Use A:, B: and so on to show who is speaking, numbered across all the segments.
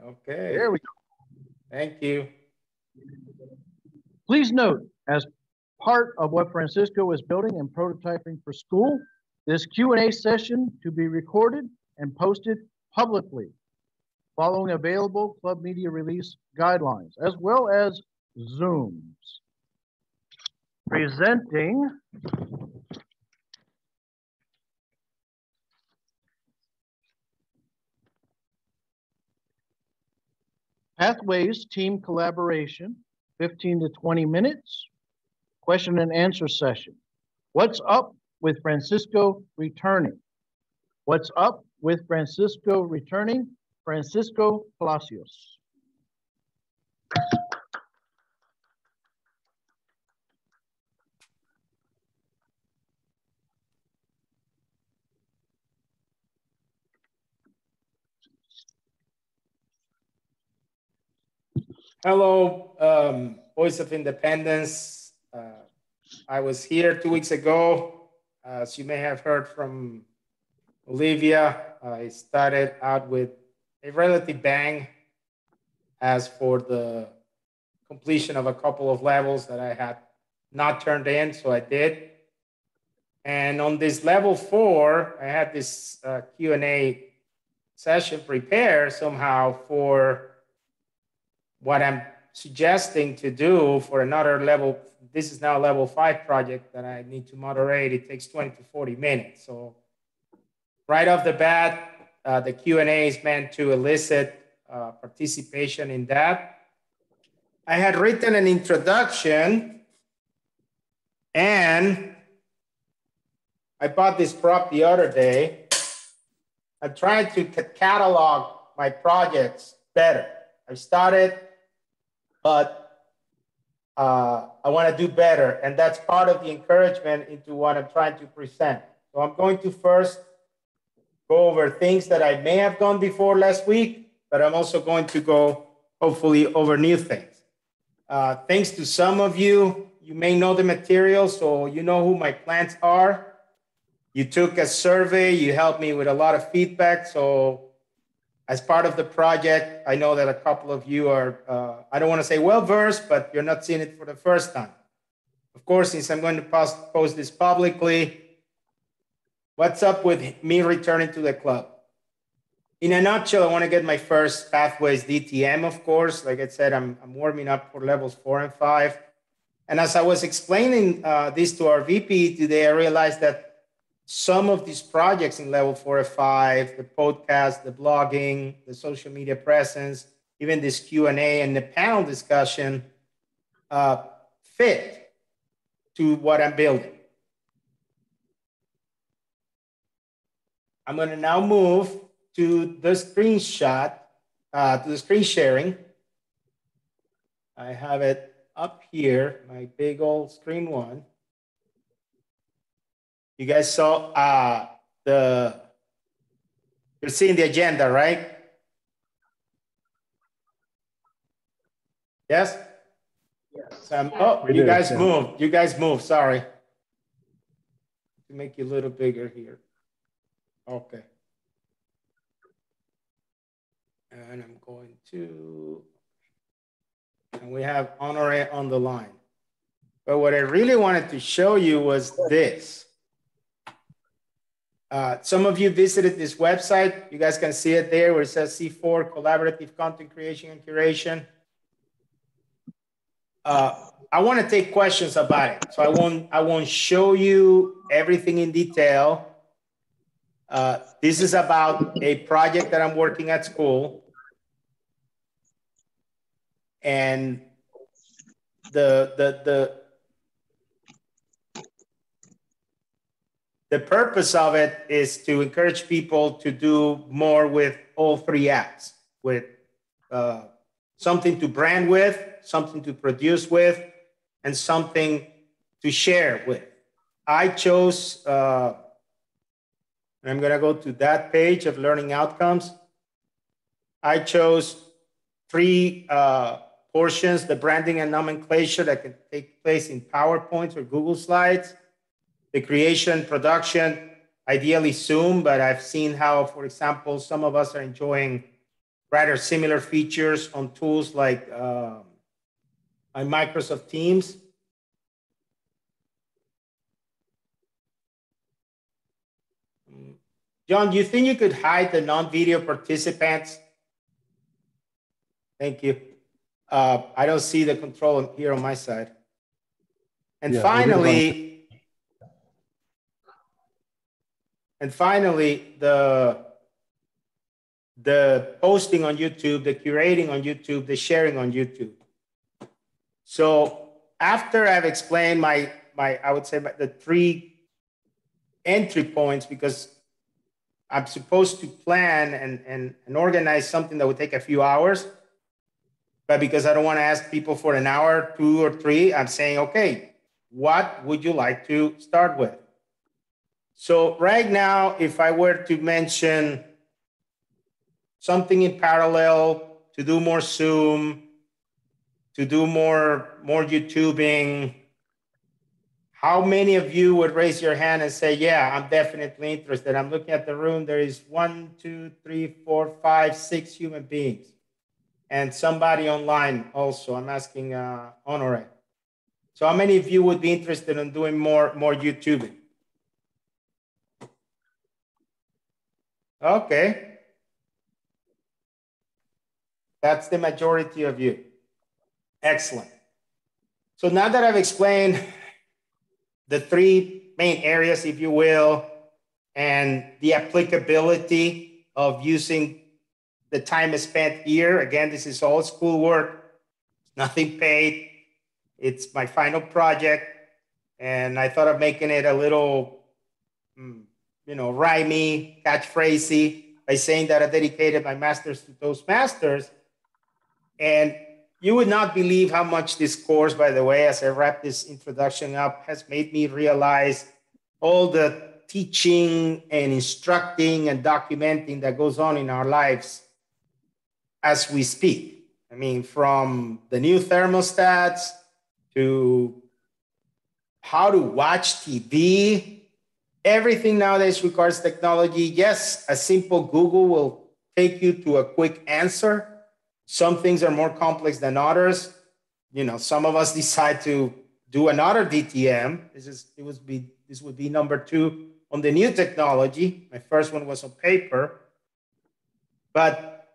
A: Okay.
B: There we go.
A: Thank you.
B: Please note, as part of what Francisco is building and prototyping for school, this Q&A session to be recorded and posted publicly, following available club media release guidelines, as well as Zooms. Presenting Pathways Team Collaboration, 15 to 20 minutes, question and answer session. What's up with Francisco returning? What's up with Francisco returning? Francisco Palacios.
A: Hello, Voice of Independence. I was here 2 weeks ago. As you may have heard from Olivia, I started out with a relative bang as for the completion of a couple of levels that I had not turned in, so I did. And on this level 4, I had this Q&A session prepared somehow for what I'm suggesting to do for another level. This is now a level 5 project that I need to moderate. It takes 20 to 40 minutes. So right off the bat, the Q&A is meant to elicit participation in that. I had written an introduction, and I bought this prop the other day. I'm trying to catalog my projects better. I started, but I want to do better. And that's part of the encouragement into what I'm trying to present. So I'm going to first go over things that I may have done before last week, but I'm also going to go, hopefully, over new things. Thanks to some of you, you may know the material, so you know who my plants are. You took a survey, you helped me with a lot of feedback. So as part of the project, I know that a couple of you are, I don't want to say well-versed, but you're not seeing it for the first time. Of course, since I'm going to post this publicly, what's up with me returning to the club? In a nutshell, I want to get my first Pathways DTM, of course. Like I said, I'm warming up for levels 4 and 5. And as I was explaining this to our VP today, I realized that some of these projects in level 4 or 5, the podcast, the blogging, the social media presence, even this Q&A and the panel discussion fit to what I'm building. I'm going to now move to the screenshot, to the screen sharing. I have it up here, my big old screen one. You guys saw you're seeing the agenda, right? Yes? Yes. Oh, you guys moved. You guys moved, sorry. To make you a little bigger here. Okay. And I'm going to, and we have Honore on the line. But what I really wanted to show you was this. Some of you visited this website. You guys can see it there where it says C4 Collaborative Content Creation and Curation. I want to take questions about it. So I won't show you everything in detail. This is about a project that I'm working at school. And the purpose of it is to encourage people to do more with all 3 apps, with something to brand with, something to produce with, and something to share with. I chose, I'm going to go to that page of learning outcomes. I chose 3 portions, the branding and nomenclature that can take place in PowerPoint or Google Slides. The creation, production, ideally Zoom, but I've seen how, for example, some of us are enjoying rather similar features on tools like Microsoft Teams. John, do you think you could hide the non-video participants? Thank you. I don't see the control here on my side. And yeah, finally, the posting on YouTube, the curating on YouTube, the sharing on YouTube. So after I've explained I would say the 3 entry points, because I'm supposed to plan and organize something that would take a few hours, but because I don't want to ask people for an hour, 2 or 3, I'm saying, okay, what would you like to start with? So right now, if I were to mention something in parallel, to do more Zoom, to do more YouTubing, how many of you would raise your hand and say, yeah, I'm definitely interested? I'm looking at the room. There is 1, 2, 3, 4, 5, 6 human beings. And somebody online also. I'm asking Honore. So how many of you would be interested in doing more YouTubing? Okay. That's the majority of you. Excellent. So now that I've explained the 3 main areas, if you will, and the applicability of using the time spent here. Again, this is all schoolwork, nothing paid. It's my final project. And I thought of making it a little, rhymey, catchphrasey by saying that I dedicated my master's to Toastmasters. And you would not believe how much this course, by the way, as I wrap this introduction up, has made me realize all the teaching and instructing and documenting that goes on in our lives as we speak. I mean, from the new thermostats to how to watch TV, everything nowadays requires technology. Yes, a simple Google will take you to a quick answer. Some things are more complex than others. Some of us decide to do another DTM. This would be number 2 on the new technology. My first one was on paper. But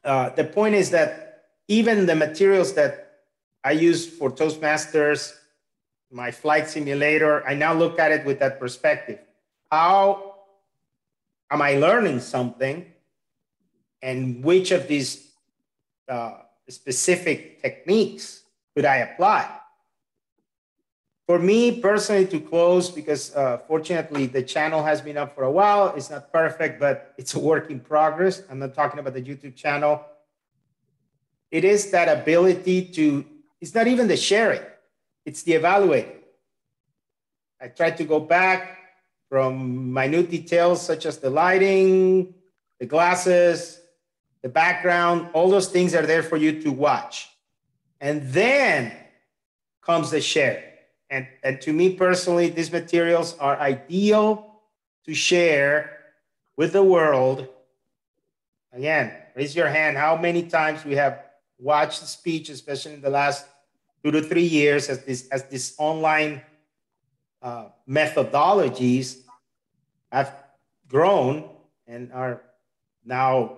A: the point is that even the materials that I use for Toastmasters, my flight simulator, I now look at it with that perspective. How am I learning something? And which of these specific techniques could I apply? For me personally, to close, because fortunately the channel has been up for a while. It's not perfect, but it's a work in progress. I'm not talking about the YouTube channel. It is that ability to, it's not even the sharing, it's the evaluating. I tried to go back from minute details such as the lighting, the glasses, the background, all those things are there for you to watch. And then comes the share. And to me personally, these materials are ideal to share with the world. Again, raise your hand. How many times we have watched the speech, especially in the last 2 to 3 years, as this online methodologies have grown and are now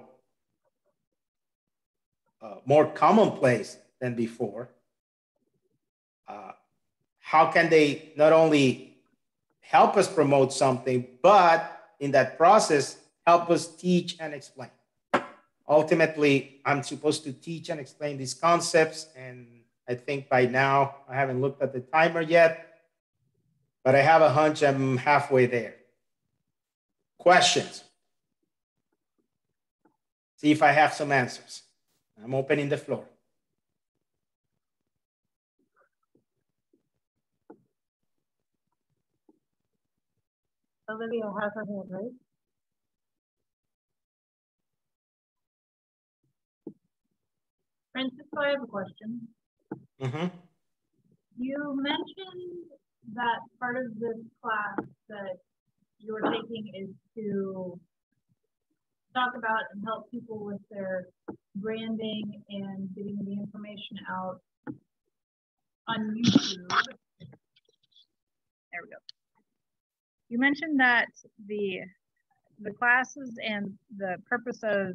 A: more commonplace than before. How can they not only help us promote something, but in that process, help us teach and explain? Ultimately, I'm supposed to teach and explain these concepts. And I think by now, I haven't looked at the timer yet, but I have a hunch I'm halfway there. Questions? See if I have some answers. I'm opening the floor.
C: Olivia has her hand raised. Francisco, I have a question.
A: Mm-hmm.
C: You mentioned that part of this class that you're taking is to talk about and help people with their branding and getting the information out on YouTube.
D: There we go. You mentioned that the classes and the purpose of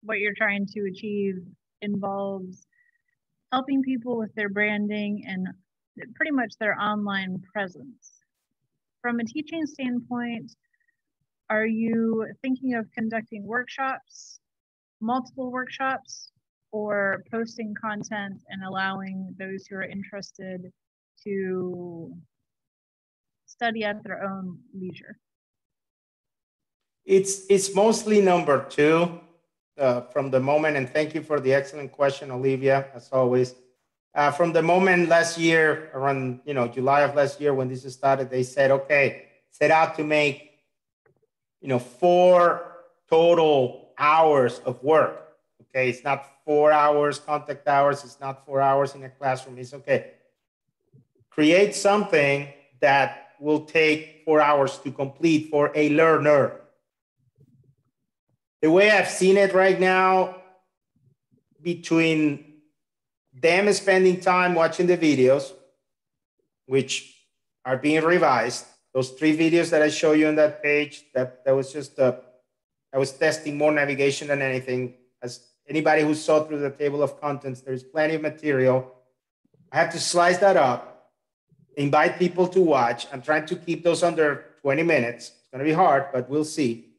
D: what you're trying to achieve involves helping people with their branding and pretty much their online presence. From a teaching standpoint, are you thinking of conducting workshops, multiple workshops, or posting content and allowing those who are interested to study at their own leisure?
A: It's mostly number two from the moment, and thank you for the excellent question, Olivia, as always. From the moment last year, around July of last year when this started, they said, okay, set out to make 4 total hours of work. Okay, it's not 4 hours contact hours, it's not 4 hours in a classroom. It's okay. Create something that will take 4 hours to complete for a learner. The way I've seen it right now, between them spending time watching the videos, which are being revised, those 3 videos that I show you on that page, that was just, I was testing more navigation than anything. As anybody who saw through the table of contents, there's plenty of material. I have to slice that up, invite people to watch. I'm trying to keep those under 20 minutes. It's gonna be hard, but we'll see.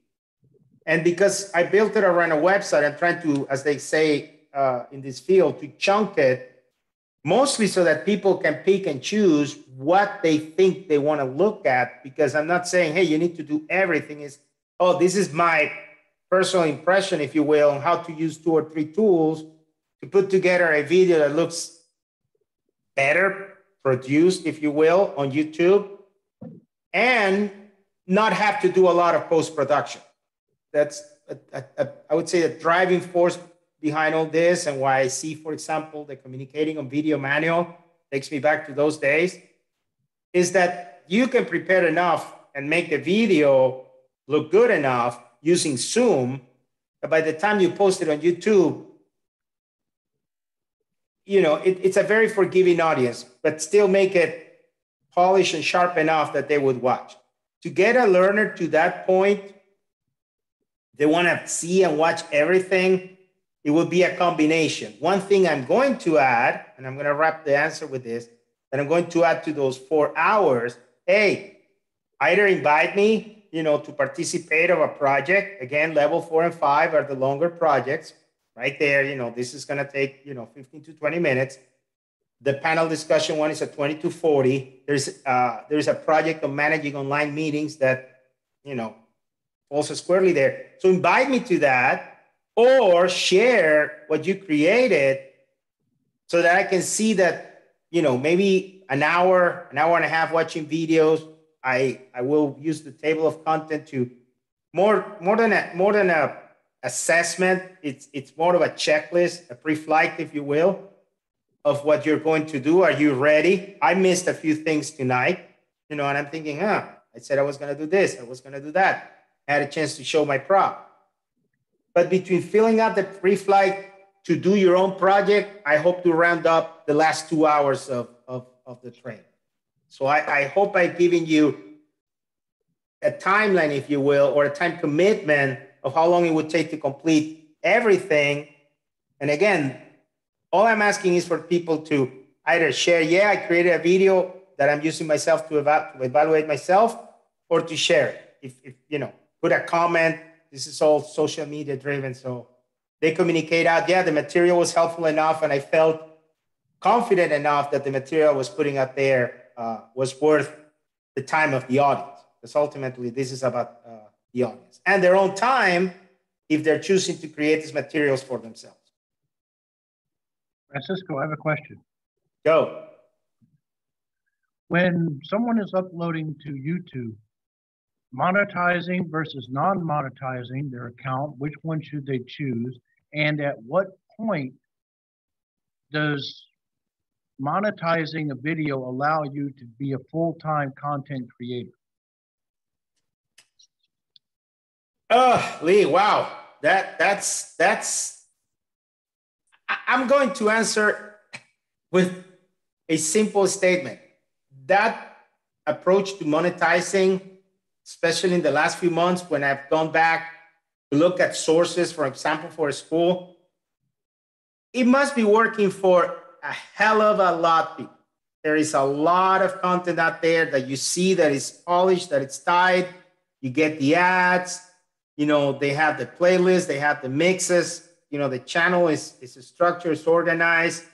A: And because I built it around a website, I'm trying to, as they say in this field, to chunk it, mostly so that people can pick and choose what they think they want to look at, because I'm not saying, hey, you need to do everything. Is, oh, this is my personal impression, if you will, on how to use 2 or 3 tools to put together a video that looks better produced, if you will, on YouTube, and not have to do a lot of post-production. That's, I would say, the driving force behind all this, and why I see, for example, the communicating on video manual takes me back to those days, is that you can prepare enough and make the video look good enough using Zoom that by the time you post it on YouTube, it's a very forgiving audience, but still make it polished and sharp enough that they would watch. To get a learner to that point, they want to see and watch everything. It would be a combination. One thing I'm going to add, and I'm going to wrap the answer with this, that I'm going to add to those 4 hours, hey, either invite me, to participate of a project. Again, level 4 and 5 are the longer projects. Right there, this is going to take, 15 to 20 minutes. The panel discussion one is at 20 to 40. There's a project of managing online meetings that, also squarely there. So invite me to that, or share what you created so that I can see that, maybe an hour and a half watching videos. I will use the table of content to more than a assessment. It's more of a checklist, a pre-flight, if you will, of what you're going to do. Are you ready? I missed a few things tonight, and I'm thinking, I said I was going to do this. I was going to do that. I had a chance to show my prop. But between filling out the pre-flight to do your own project, I hope to round up the last 2 hours of the training. So I hope I've given you a timeline, if you will, or a time commitment of how long it would take to complete everything. And again, all I'm asking is for people to either share, yeah, I created a video that I'm using myself to evaluate myself, or to share it. If put a comment. This is all social media driven. So they communicate out, yeah, the material was helpful enough, and I felt confident enough that the material I was putting out there was worth the time of the audience. Because ultimately, this is about the audience and their own time if they're choosing to create these materials for themselves.
B: Francisco, I have a question.
A: Go.
B: When someone is uploading to YouTube, monetizing versus non-monetizing their account, which one should they choose? And at what point does monetizing a video allow you to be a full-time content creator?
A: Lee, wow. I'm going to answer with a simple statement. That approach to monetizing, especially in the last few months when I've gone back to look at sources, for example, for a school, it must be working for a hell of a lot of people. There is a lot of content out there that you see that is polished, that it's tied. You get the ads, they have the playlist, they have the mixes, the channel is structured, it's organized,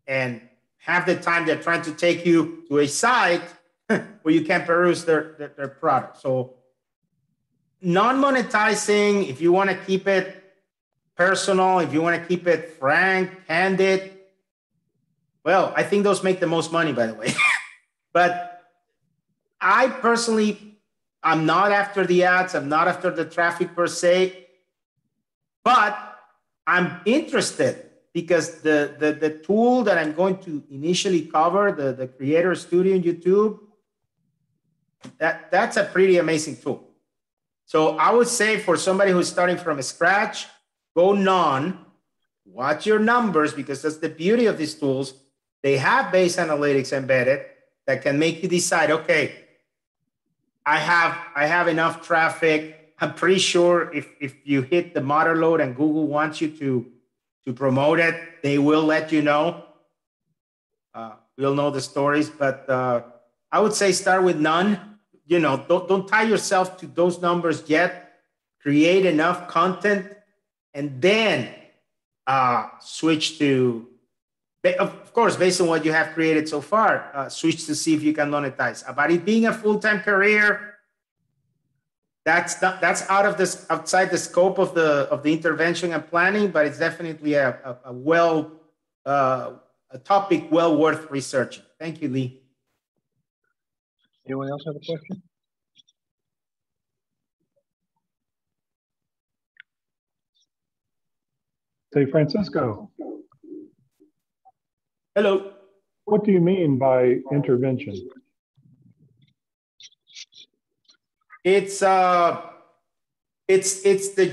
A: and half the time they're trying to take you to a site where you can peruse their product. So non-monetizing, if you want to keep it personal, if you want to keep it frank, candid, well, I think those make the most money, by the way. But I personally, I'm not after the ads. I'm not after the traffic per se. But I'm interested because the tool that I'm going to initially cover, the Creator Studio on YouTube, that's a pretty amazing tool. So I would say for somebody who's starting from scratch, go non, watch your numbers, because that's the beauty of these tools. They have base analytics embedded that can make you decide, okay, I have enough traffic. I'm pretty sure if you hit the moderate load and Google wants you to promote it, they will let you know. We'll know the stories, but I would say start with none. Don't tie yourself to those numbers yet. Create enough content and then switch to, of course, based on what you have created so far, switch to see if you can monetize. About it being a full-time career, that's outside the scope of the intervention and planning, but it's definitely a topic well worth researching. Thank you, Lee.
B: Anyone else have a question?
E: Say, Francisco.
A: Hello.
E: What do you mean by intervention?
A: It's the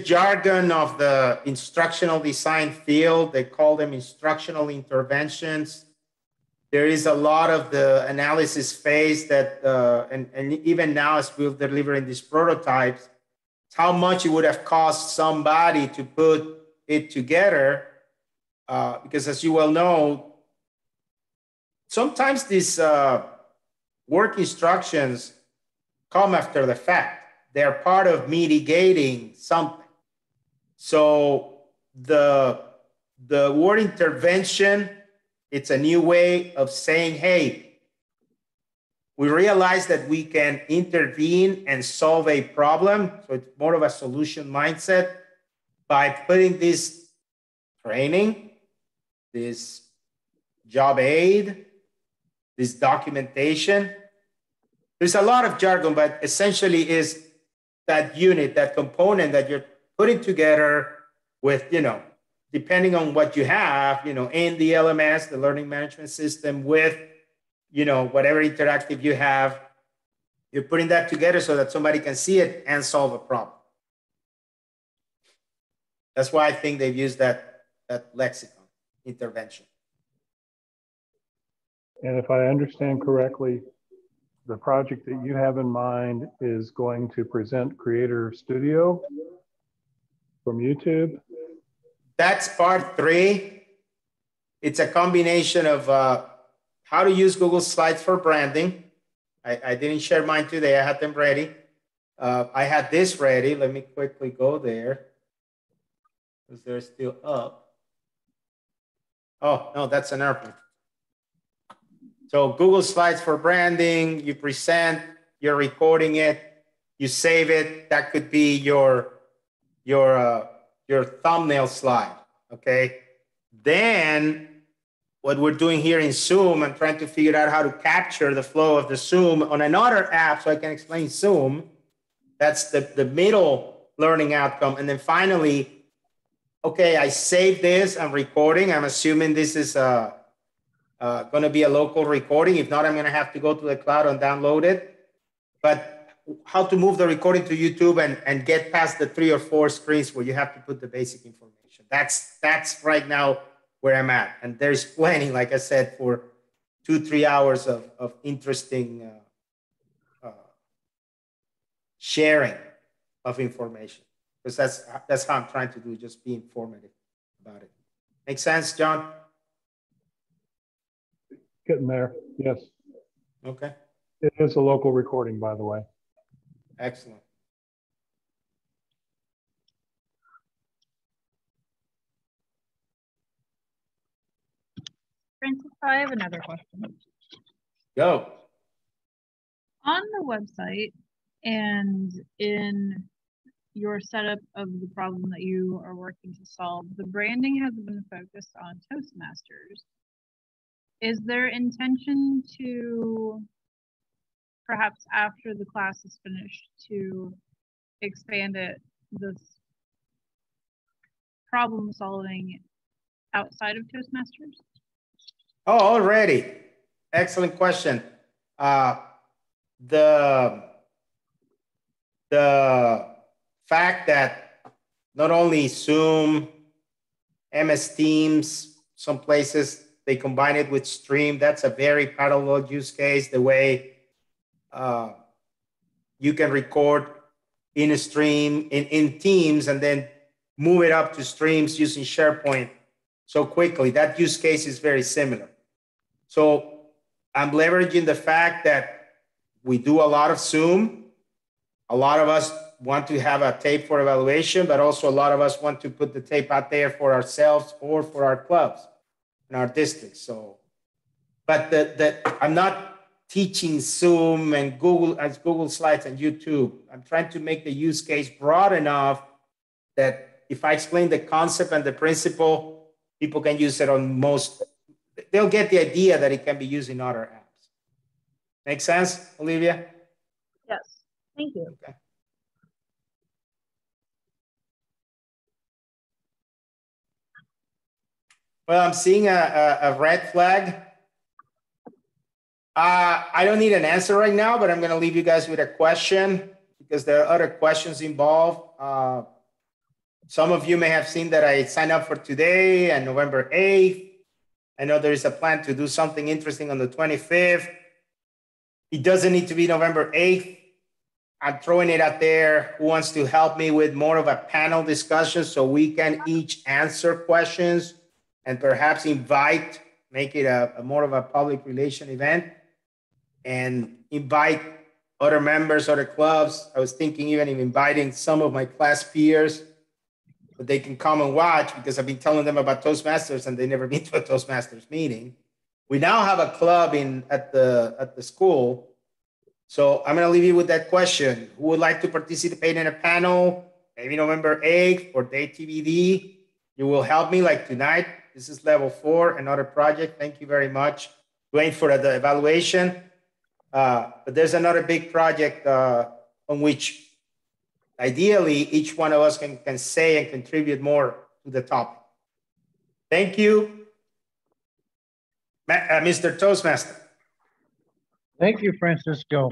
A: jargon of the instructional design field. They call them instructional interventions. There is a lot of the analysis phase that, and even now as we're delivering these prototypes, how much it would have cost somebody to put it together. Because as you well know, sometimes these work instructions come after the fact. They're part of mitigating something. So the word intervention, it's a new way of saying, hey, we realize that we can intervene and solve a problem. So it's more of a solution mindset by putting this training, this job aid, this documentation. There's a lot of jargon, but essentially is that unit, that component that you're putting together with, depending on what you have, in the LMS, the learning management system, with, whatever interactive you have, you're putting that together so that somebody can see it and solve a problem. That's why I think they've used that lexicon, intervention.
E: And if I understand correctly, the project that you have in mind is going to present Creator Studio from YouTube?
A: That's part 3. It's a combination of how to use Google Slides for branding. I didn't share mine today. I had them ready. I had this ready. Let me quickly go there because they're still up. Oh, no, that's an airplane. So Google Slides for branding, you present, you're recording it, you save it. That could be your thumbnail slide, okay? Then what we're doing here in Zoom, I'm trying to figure out how to capture the flow of the Zoom on another app so I can explain Zoom. That's the middle learning outcome. And then finally, okay, I saved this, I'm recording. I'm assuming this is going to be a local recording. If not, I'm going to have to go to the cloud and download it. But how to move the recording to YouTube and get past the 3 or 4 screens where you have to put the basic information. That's right now where I'm at. And there's plenty, like I said, for 2-3 hours of interesting sharing of information. Because that's how I'm trying to do, just be informative about it. Make sense, John?
E: Getting there, yes.
A: Okay.
E: It is a local recording, by the way.
A: Excellent.
D: Francis, I have another question.
A: Go.
D: On the website and in your setup of the problem that you are working to solve, the branding has been focused on Toastmasters. Is there intention to, perhaps after the class is finished, to expand it, this problem solving outside of Toastmasters?
A: Oh, already. Excellent question. The fact that not only Zoom, MS Teams, some places, they combine it with Stream. That's a very parallel use case, the way you can record in a Stream, in Teams, and then move it up to Streams using SharePoint so quickly. That use case is very similar. So I'm leveraging the fact that we do a lot of Zoom. A lot of us want to have a tape for evaluation, but also a lot of us want to put the tape out there for ourselves or for our clubs in our districts. So, but I'm not teaching Zoom and Google Slides and YouTube. I'm trying to make the use case broad enough that if I explain the concept and the principle, people can use it on most. They'll get the idea that it can be used in other apps. Make sense, Olivia?
C: Yes, thank you.
A: Okay. Well, I'm seeing a red flag. I don't need an answer right now, but I'm going to leave you guys with a question because there are other questions involved. Some of you may have seen that I signed up for today and November 8th. I know there is a plan to do something interesting on the 25th. It doesn't need to be November 8th. I'm throwing it out there. Who wants to help me with more of a panel discussion so we can each answer questions and perhaps make it a more of a public relation event and invite other members, other clubs. I was thinking even of inviting some of my class peers, but they can come and watch because I've been telling them about Toastmasters and they've never been to a Toastmasters meeting. We now have a club at the school. So I'm going to leave you with that question. Who would like to participate in a panel, maybe November 8th or day TBD? You will help me like tonight. This is level 4, another project. Thank you very much. Waiting for the evaluation. But there's another big project on which ideally each one of us can say and contribute more to the topic. Thank you, Mr. Toastmaster.
B: Thank you, Francisco.